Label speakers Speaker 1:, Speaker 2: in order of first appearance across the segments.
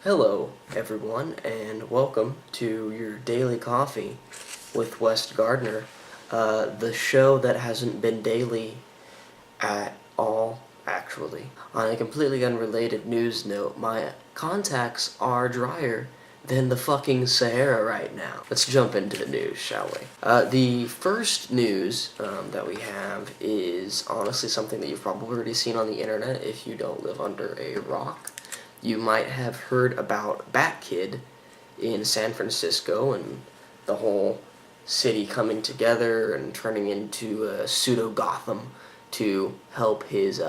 Speaker 1: Hello, everyone, and welcome to your daily coffee with West Gardner, the show that hasn't been daily at all, actually. On a completely unrelated news note, my contacts are drier than the fucking Sahara right now. Let's jump into the news, shall we? The first news that we have is honestly something that you've probably already seen on the internet if you don't live under a rock. You might have heard about Bat Kid in San Francisco and the whole city coming together and turning into a pseudo Gotham to help his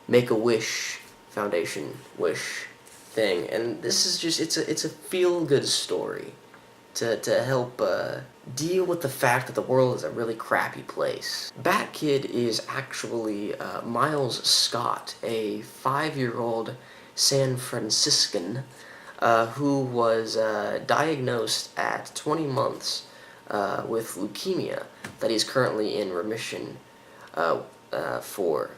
Speaker 1: Make-A-Wish Foundation wish thing. And this is just it's a feel good story to help deal with the fact that the world is a really crappy place. Bat Kid is actually Miles Scott, a 5-year-old San Franciscan who was diagnosed at 20 months with leukemia that he's currently in remission for.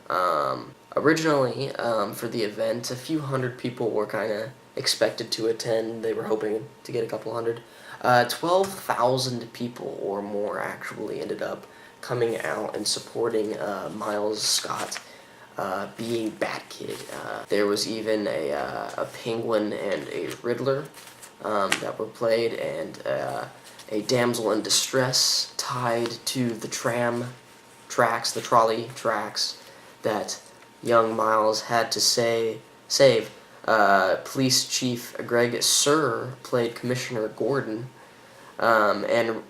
Speaker 1: Originally, for the event, a few hundred people were kind of expected to attend. They were hoping to get a couple hundred. 12,000 people or more actually ended up coming out and supporting Miles Scott being Bat Kid. There was even a penguin and a Riddler that were played, and a damsel in distress tied to the tram tracks, the trolley tracks, that young Miles had to save. Police Chief Greg Sir played Commissioner Gordon, and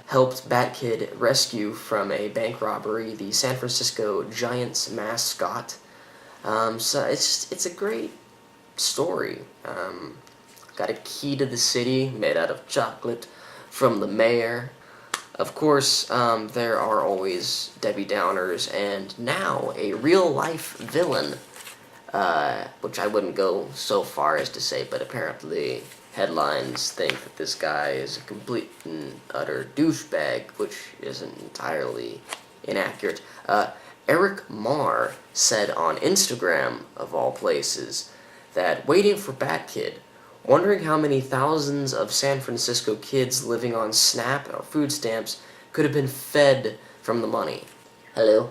Speaker 1: helped Bat Kid rescue from a bank robbery the San Francisco Giants mascot. So it's a great story. Got a key to the city made out of chocolate from the mayor. Of course, there are always Debbie Downers, and now a real-life villain, which I wouldn't go so far as to say, but apparently headlines think that this guy is a complete and utter douchebag, which isn't entirely inaccurate. Eric Marr said on Instagram, of all places, that waiting for Bat Kid, wondering how many thousands of San Francisco kids living on SNAP or food stamps could have been fed from the money. Hello?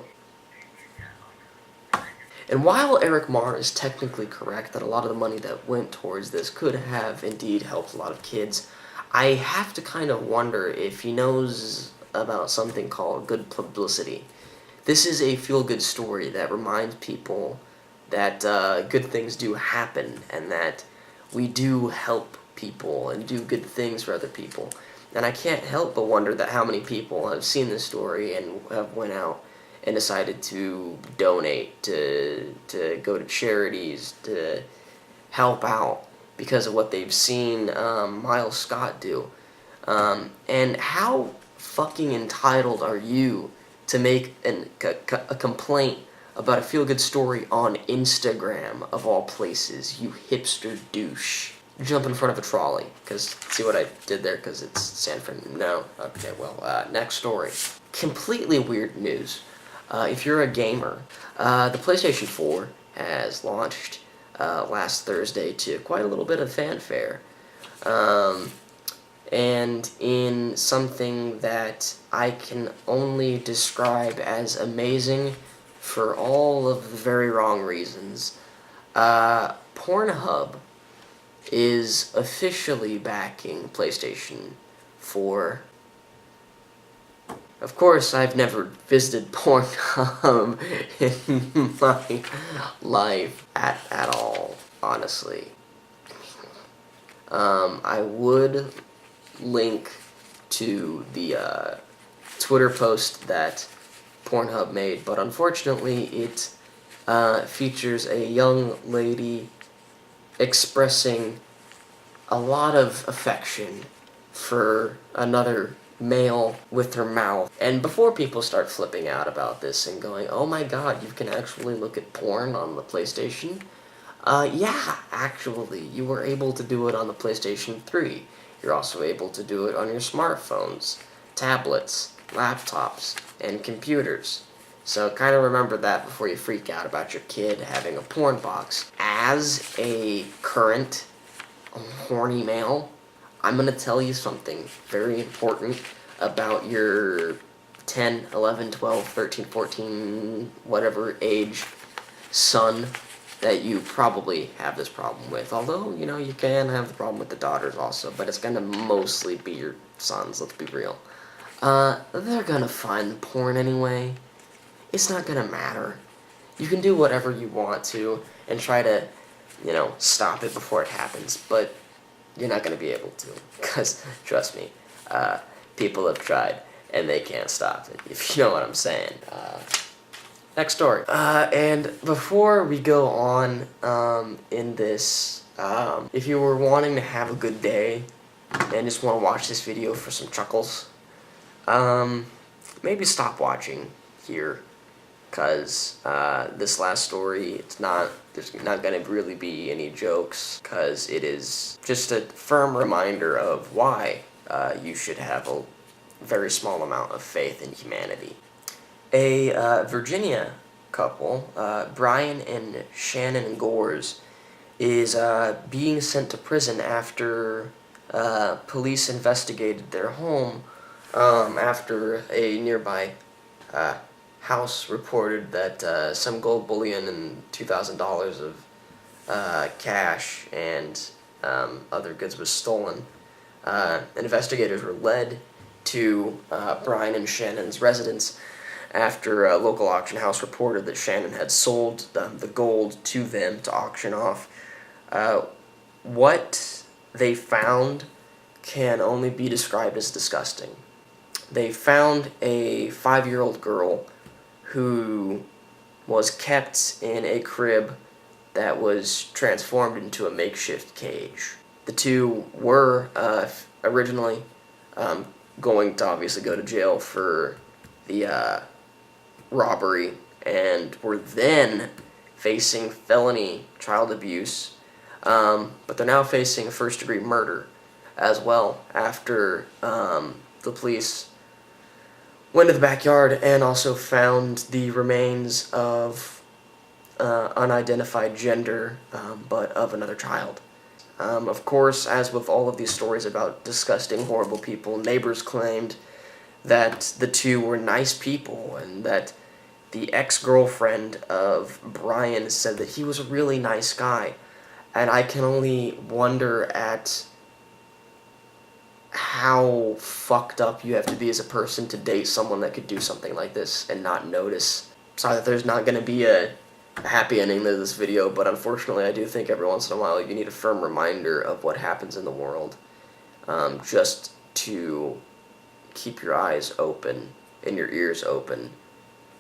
Speaker 1: And while Eric Marr is technically correct that a lot of the money that went towards this could have indeed helped a lot of kids, I have to kind of wonder if he knows about something called good publicity. This is a feel-good story that reminds people that good things do happen and that we do help people and do good things for other people. And I can't help but wonder that how many people have seen this story and have went out and decided to donate, to go to charities, to help out because of what they've seen Miles Scott do. And how fucking entitled are you to make a complaint about a feel-good story on Instagram, of all places, you hipster douche? Jump in front of a trolley, because see what I did there, because it's San Fran. No? Okay, well, next story. Completely weird news. If you're a gamer, the PlayStation 4 has launched last Thursday to quite a little bit of fanfare. And in something that I can only describe as amazing for all of the very wrong reasons, Pornhub is officially backing PlayStation 4. Of course, I've never visited Pornhub in my life at all, honestly. I would link to the Twitter post that Pornhub made, but unfortunately it features a young lady expressing a lot of affection for another male with her mouth. And before people start flipping out about this and going, oh my god, you can actually look at porn on the PlayStation? Yeah, actually, you were able to do it on the PlayStation 3. You're also able to do it on your smartphones, tablets, laptops, and computers. So kind of remember that before you freak out about your kid having a porn box. As a current horny male, I'm going to tell you something very important about your 10, 11, 12, 13, 14, whatever age son that you probably have this problem with. Although, you know, you can have the problem with the daughters also, but it's going to mostly be your sons, let's be real. They're going to find porn anyway. It's not going to matter. You can do whatever you want to and try to, you know, stop it before it happens, but you're not going to be able to, because, trust me, people have tried, and they can't stop it, if you know what I'm saying. Next story. And before we go on in this, if you were wanting to have a good day and just want to watch this video for some chuckles, maybe stop watching here, because this last story, there's not going to really be any jokes, because it is just a firm reminder of why you should have a very small amount of faith in humanity. A Virginia couple, Brian and Shannon Gores, is being sent to prison after police investigated their home after a nearby house reported that some gold bullion and $2,000 of cash and other goods was stolen. Investigators were led to Brian and Shannon's residence after a local auction house reported that Shannon had sold the gold to them to auction off. What they found can only be described as disgusting. They found a 5-year-old girl who was kept in a crib that was transformed into a makeshift cage. The two were originally going to obviously go to jail for the robbery, and were then facing felony child abuse, but they're now facing first-degree murder as well after the police went to the backyard and also found the remains of unidentified gender, but of another child. Of course, as with all of these stories about disgusting, horrible people, neighbors claimed that the two were nice people, and that the ex-girlfriend of Brian said that he was a really nice guy. And I can only wonder at how fucked up you have to be as a person to date someone that could do something like this and not notice. Sorry that there's not going to be a happy ending to this video, but unfortunately I do think every once in a while you need a firm reminder of what happens in the world, just to keep your eyes open and your ears open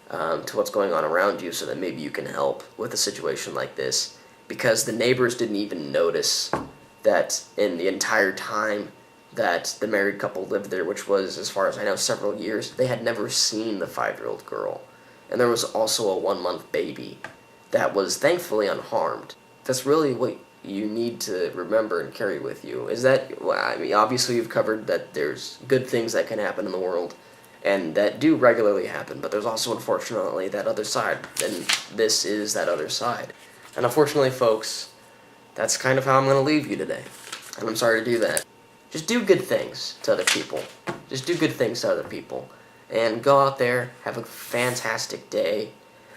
Speaker 1: to what's going on around you, so that maybe you can help with a situation like this, because the neighbors didn't even notice that in the entire time that the married couple lived there, which was, as far as I know, several years, they had never seen the 5-year-old girl. And there was also a 1-month baby that was thankfully unharmed. That's really what you need to remember and carry with you, is that, well, I mean, obviously you've covered that there's good things that can happen in the world, and that do regularly happen, but there's also, unfortunately, that other side, and this is that other side. And unfortunately, folks, that's kind of how I'm going to leave you today, and I'm sorry to do that. Just do good things to other people. Just do good things to other people, and go out there, have a fantastic day,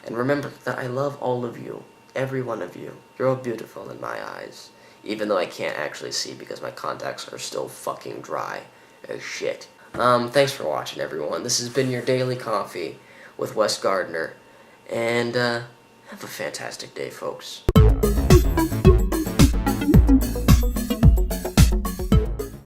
Speaker 1: and remember that I love all of you, every one of you. You're all beautiful in my eyes, even though I can't actually see because my contacts are still fucking dry as shit. Thanks for watching, everyone. This has been your Daily Coffee with Wes Gardner, and have a fantastic day, folks.